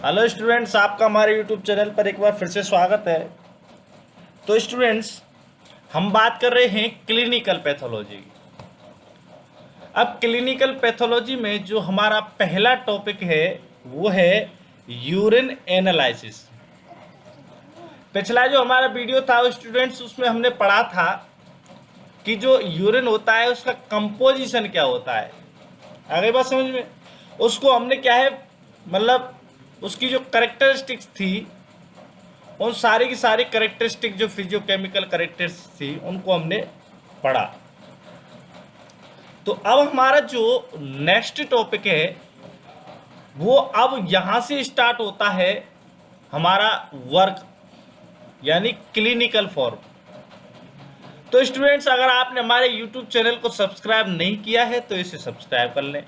Hello students, आपका हमारे YouTube channel पर एक बार फिर से स्वागत है। तो स्टूडेंट्स, हम बात कर रहे हैं क्लिनिकल पैथोलॉजी की। अब क्लिनिकल पैथोलॉजी में जो हमारा पहला टॉपिक है वो है यूरिन एनालिसिस। पिछला जो हमारा वीडियो था स्टूडेंट्स, उसमें हमने पढ़ा था कि जो यूरिन होता है उसका कंपोजिशन क्या होता है। आगे बात समझ में, उसको हमने क्या है मतलब उसकी जो करेक्टरिस्टिक्स थी, उन सारी की सारी करेक्टरिस्टिक जो फिजियोकेमिकल करेक्टरिस्टिक्स थी उनको हमने पढ़ा। तो अब हमारा जो नेक्स्ट टॉपिक है वो अब यहाँ से स्टार्ट होता है हमारा वर्क, यानी क्लिनिकल फॉर्म। तो स्टूडेंट्स, अगर आपने हमारे यूट्यूब चैनल को सब्सक्राइब नहीं किया है तो इसे सब्सक्राइब कर लें।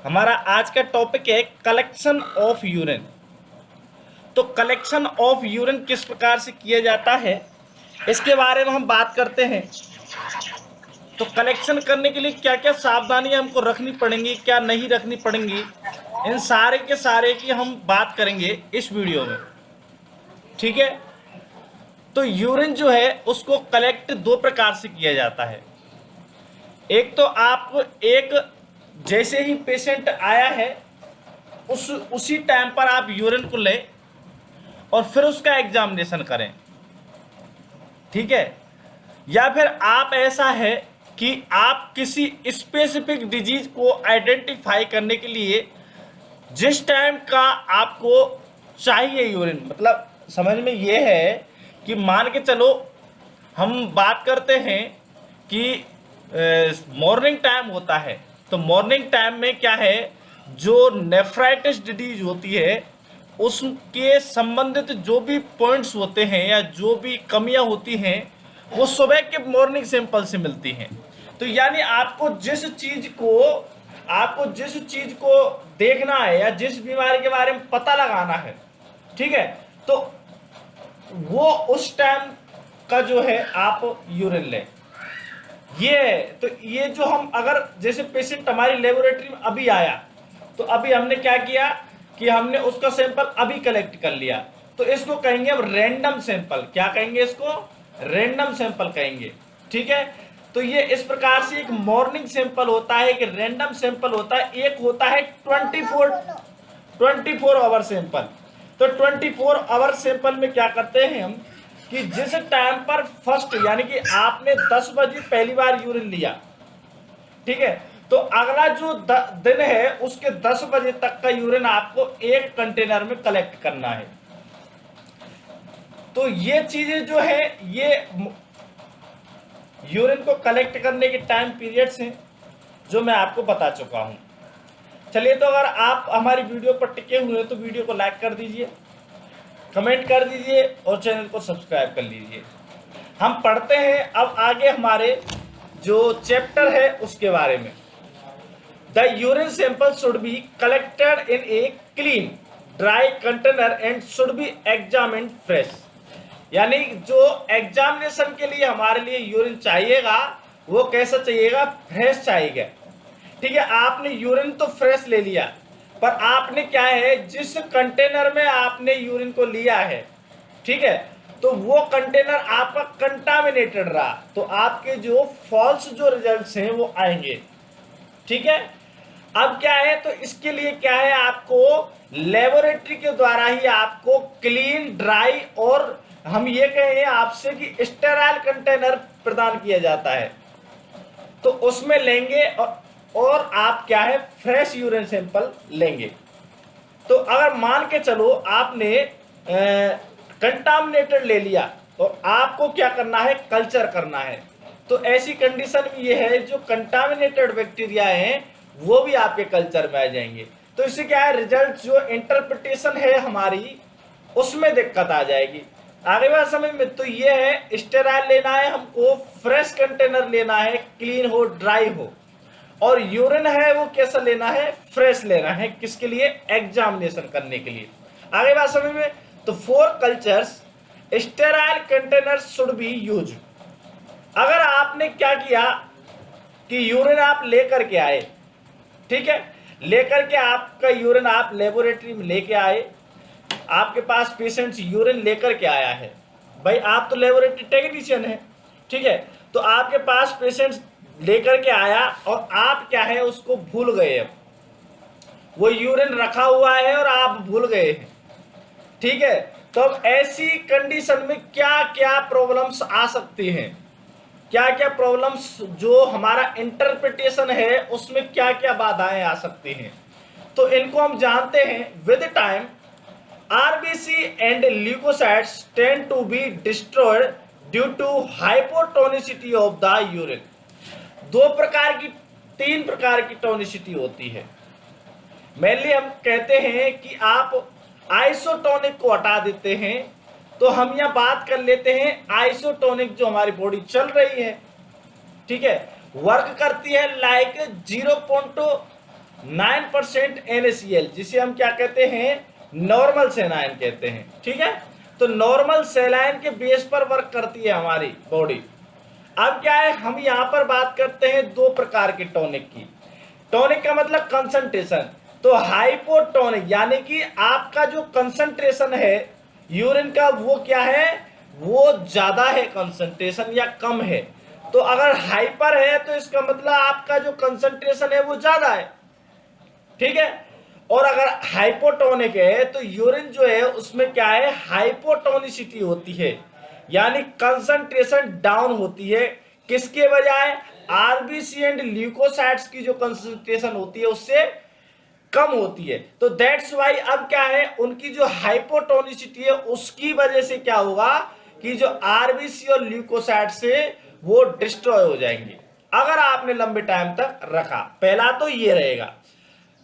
हमारा आज का टॉपिक है कलेक्शन ऑफ यूरिन। तो कलेक्शन ऑफ यूरिन किस प्रकार से किया जाता है इसके बारे में हम बात करते हैं। तो कलेक्शन करने के लिए क्या क्या सावधानियां हमको रखनी पड़ेंगी, क्या नहीं रखनी पड़ेंगी, इन सारे के सारे की हम बात करेंगे इस वीडियो में। ठीक है। तो यूरिन जो है उसको कलेक्ट दो प्रकार से किया जाता है। एक तो आप जैसे ही पेशेंट आया है उसी टाइम पर आप यूरिन को लें और फिर उसका एग्जामिनेशन करें। ठीक है। या फिर आप ऐसा है कि आप किसी स्पेसिफिक डिजीज को आइडेंटिफाई करने के लिए जिस टाइम का आपको चाहिए यूरिन, मतलब समझ में ये है कि मान के चलो हम बात करते हैं कि मॉर्निंग टाइम होता है। तो मॉर्निंग टाइम में क्या है, जो नेफ्राइटिस डिजीज होती है उसके संबंधित जो भी पॉइंट्स होते हैं या जो भी कमियां होती हैं वो सुबह के मॉर्निंग सैंपल से मिलती हैं। तो यानी आपको जिस चीज को देखना है या जिस बीमारी के बारे में पता लगाना है, ठीक है, तो वो उस टाइम का जो है आप यूरिन लें। ये जो हम अगर जैसे पेशेंट हमारी लेबोरेटरी में अभी आया तो अभी हमने क्या किया कि हमने उसका सैंपल अभी कलेक्ट कर लिया, तो इसको कहेंगे अब रैंडम सैंपल। क्या कहेंगे इसको? रैंडम सैंपल कहेंगे। ठीक है। तो ये इस प्रकार से एक मॉर्निंग सैंपल होता है, एक रैंडम सैंपल होता है, एक होता है 24 आवर सैंपल। तो 24 आवर सैंपल में क्या करते हैं हम कि जिस टाइम पर फर्स्ट यानी कि आपने 10 बजे पहली बार यूरिन लिया, ठीक है, तो अगला जो दिन है उसके 10 बजे तक का यूरिन आपको एक कंटेनर में कलेक्ट करना है। तो ये चीजें जो है ये यूरिन को कलेक्ट करने के टाइम पीरियड्स हैं जो मैं आपको बता चुका हूं। चलिए, तो अगर आप हमारी वीडियो पर टिके हुए हैं तो वीडियो को लाइक कर दीजिए, कमेंट कर दीजिए और चैनल को सब्सक्राइब कर लीजिए। हम पढ़ते हैं अब आगे हमारे जो चैप्टर है उसके बारे में। The urine sample should be collected in a clean dry container and should be examined fresh. यानी जो एग्जामिनेशन के लिए हमारे लिए यूरिन चाहिएगा वो कैसा चाहिएगा? फ्रेश चाहिएगा। ठीक है। आपने यूरिन तो फ्रेश ले लिया, पर आपने क्या है जिस कंटेनर में आपने यूरिन को लिया है, ठीक है, तो वो कंटेनर आपका कंटामिनेटेड रहा तो आपके जो फॉल्स जो रिजल्ट्स हैं वो आएंगे। ठीक है। अब क्या है, तो इसके लिए क्या है, आपको लेबोरेटरी के द्वारा ही आपको क्लीन, ड्राई और हम ये कहें आपसे कि स्टेराइल कंटेनर प्रदान किया जाता है। तो उसमें लेंगे और आप क्या है फ्रेश यूरिन सैंपल लेंगे। तो अगर मान के चलो आपने कंटामिनेटेड ले लिया तो आपको क्या करना है? कल्चर करना है। तो ऐसी कंडीशन में ये है जो कंटामिनेटेड बैक्टीरिया हैं वो भी आपके कल्चर में आ जाएंगे। तो इससे क्या है, रिजल्ट जो इंटरप्रिटेशन है हमारी उसमें दिक्कत आ जाएगी। आगे बात समझ में? तो ये है स्टेराइल लेना है हमको, फ्रेश कंटेनर लेना है, क्लीन हो, ड्राई हो, और यूरिन है वो कैसा लेना है? फ्रेश लेना है। किसके लिए? एग्जामिनेशन करने के लिए। आगे बात समझ में? तो for cultures sterile container should be use. अगर आपने क्या किया कि यूरिन आप लेकर के आए, ठीक है, लेकर के आपका यूरिन आप लेबोरेटरी में लेके आए, आपके पास पेशेंट यूरिन लेकर के आया है, भाई आप तो लेबोरेटरी टेक्नीशियन है, ठीक है, तो आपके पास पेशेंट लेकर के आया और आप क्या है उसको भूल गए, अब वो यूरिन रखा हुआ है और आप भूल गए हैं, ठीक है, तो अब ऐसी कंडीशन में क्या क्या प्रॉब्लम्स आ सकती हैं, क्या क्या प्रॉब्लम्स जो हमारा इंटरप्रिटेशन है उसमें क्या क्या बाधाएं आ सकती हैं, तो इनको हम जानते हैं। With time RBC and leukocytes tend to be destroyed due to hypotonicity of the urine। तीन प्रकार की टोनिसिटी होती है। मेनली हम कहते हैं कि आप आइसोटोनिक को हटा देते हैं, तो हम यह बात कर लेते हैं आइसोटोनिक जो हमारी बॉडी चल रही है, ठीक है, वर्क करती है लाइक 0.9% NaCl, जिसे हम क्या कहते हैं, नॉर्मल सेलाइन कहते हैं, ठीक है, तो नॉर्मल सेलाइन के बेस पर वर्क करती है हमारी बॉडी। अब क्या है, हम यहां पर बात करते हैं दो प्रकार के टॉनिक की। टॉनिक का मतलब कंसंट्रेशन, तो हाइपोटोनिक यानी कि आपका जो कंसंट्रेशन है यूरिन का वो क्या है, वो ज्यादा है कंसंट्रेशन या कम है, तो अगर हाइपर है तो इसका मतलब आपका जो कंसंट्रेशन है वो ज्यादा है, ठीक है, और अगर हाइपोटोनिक है तो यूरिन जो है उसमें क्या है, हाइपोटोनिसिटी होती है, यानी कंसंट्रेशन डाउन होती है, किसके बजाय, आरबीसी एंड ल्यूकोसाइट्स की जो कंसंट्रेशन होती है उससे कम होती है। तो दैट्स वाई अब क्या है, उनकी जो हाइपोटोनिसिटी है उसकी वजह से क्या होगा कि जो आरबीसी और ल्यूकोसाइट से वो डिस्ट्रॉय हो जाएंगे अगर आपने लंबे टाइम तक रखा। पहला तो ये रहेगा,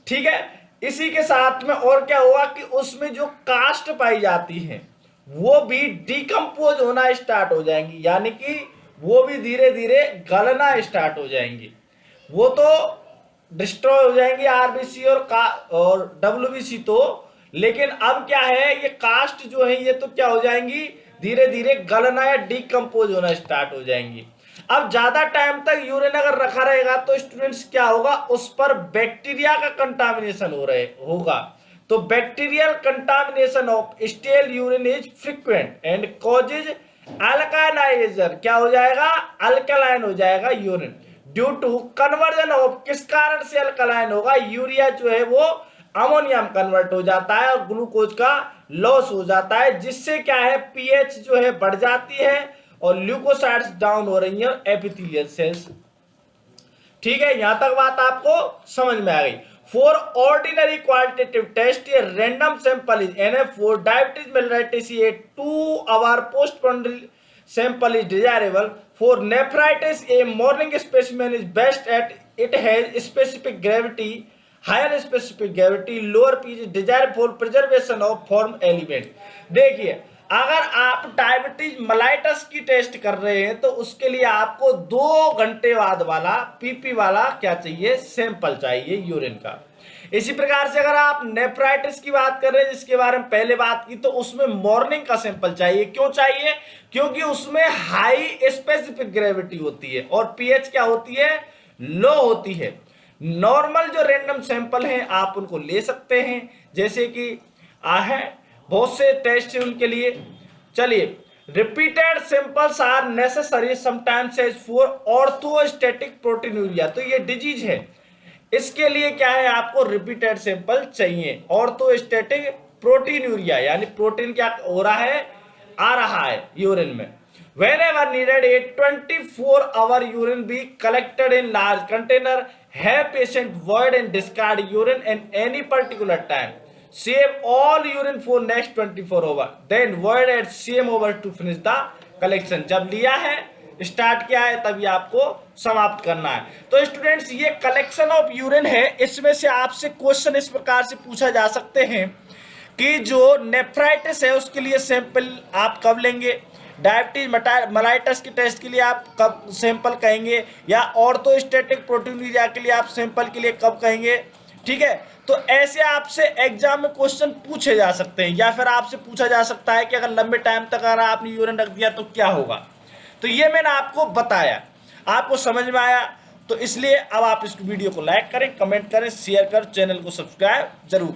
ठीक है। इसी के साथ में और क्या होगा कि उसमें जो कास्ट पाई जाती है वो भी डिकम्पोज होना स्टार्ट हो जाएंगी, यानी कि वो भी धीरे धीरे गलना स्टार्ट हो जाएंगी, वो तो डिस्ट्रॉय हो जाएंगी आरबीसी और डब्ल्यूबीसी तो, लेकिन अब क्या है, ये कास्ट जो है ये तो क्या हो जाएंगी, धीरे धीरे गलना या डिकम्पोज होना स्टार्ट हो जाएंगी। अब ज्यादा टाइम तक यूरिन अगर रखा रहेगा तो स्टूडेंट्स क्या होगा, उस पर बैक्टीरिया का कंटामिनेशन होगा, तो bacterial contamination of stale urine is frequent and causes alkalizer, क्या हो जाएगा, अल्कलाइन हो जाएगा urine, due to conversion of, किस कारण से अल्कलाइन होगा, यूरिया जो है वो अमोनिया में कन्वर्ट हो जाता है और ग्लूकोज का लॉस हो जाता है, जिससे क्या है पीएच जो है बढ़ जाती है और ल्यूकोसाइट्स डाउन हो रही है एपिथेलियल सेल्स, ठीक है, यहां तक बात आपको समझ में आ गई। फॉर ऑर्डिनरी क्वालिटेटिव टेस्ट ये random sample is NF for diabetes mellitus a 2-hour postprandial sample is desirable. For nephritis a morning specimen is best at it has specific gravity, higher specific gravity, lower pH desired for preservation of form element। देखिए अगर आप diabetes mellitus की test कर रहे हैं तो उसके लिए आपको 2 घंटे बाद वाला पीपी वाला क्या चाहिए, सैंपल चाहिए यूरिन का। इसी प्रकार से अगर आप नेफ्राइटिस की बात कर रहे हैं जिसके बारे में पहले बात की, तो उसमें मॉर्निंग का सैंपल चाहिए। क्यों चाहिए, क्योंकि उसमें हाई स्पेसिफिक ग्रेविटी होती है और पीएच क्या होती है, लो होती है। नॉर्मल जो रैंडम सैंपल हैं आप उनको ले सकते हैं, जैसे कि है बहुत से टेस्ट है उनके लिए। चलिए, repeated samples are necessary sometimes as for orthostatic proteinuria, तो ये डिजीज है, इसके लिए क्या है आपको रिपीटेड सैंपल चाहिए। ऑर्थोस्टैटिक प्रोटीनूरिया यानी प्रोटीन क्या हो रहा है, आ रहा है यूरिन में। Whenever needed, a 24-hour urine be collected in large container. Have patient void and discard urine at any particular time. Save all urine for next 24 hours. Then void at same hour to finish the collection. जब लिया है, start किया है, तभी आपको समाप्त करना है। तो स्टूडेंट्स ये कलेक्शन ऑफ यूरिन है, इसमें से आपसे क्वेश्चन इस प्रकार से पूछा जा सकते हैं कि जो नेफ्राइटिस है उसके लिए सैंपल आप कब लेंगे, डायबिटीज मलाइटस की टेस्ट के लिए आप कब सैंपल कहेंगे, या ऑर्थोस्टैटिक प्रोटीनूरिया के लिए आप सैंपल के लिए कब कहेंगे, ठीक है। तो ऐसे आपसे एग्जाम में क्वेश्चन पूछे जा सकते हैं, या फिर आपसे पूछा जा सकता है कि अगर लंबे टाइम तक अगर आपने यूरिन रख दिया तो क्या होगा। तो ये मैंने आपको बताया, आपको समझ में आया। तो इसलिए अब आप इस वीडियो को लाइक करें, कमेंट करें, शेयर करें, चैनल को सब्सक्राइब जरूर करें।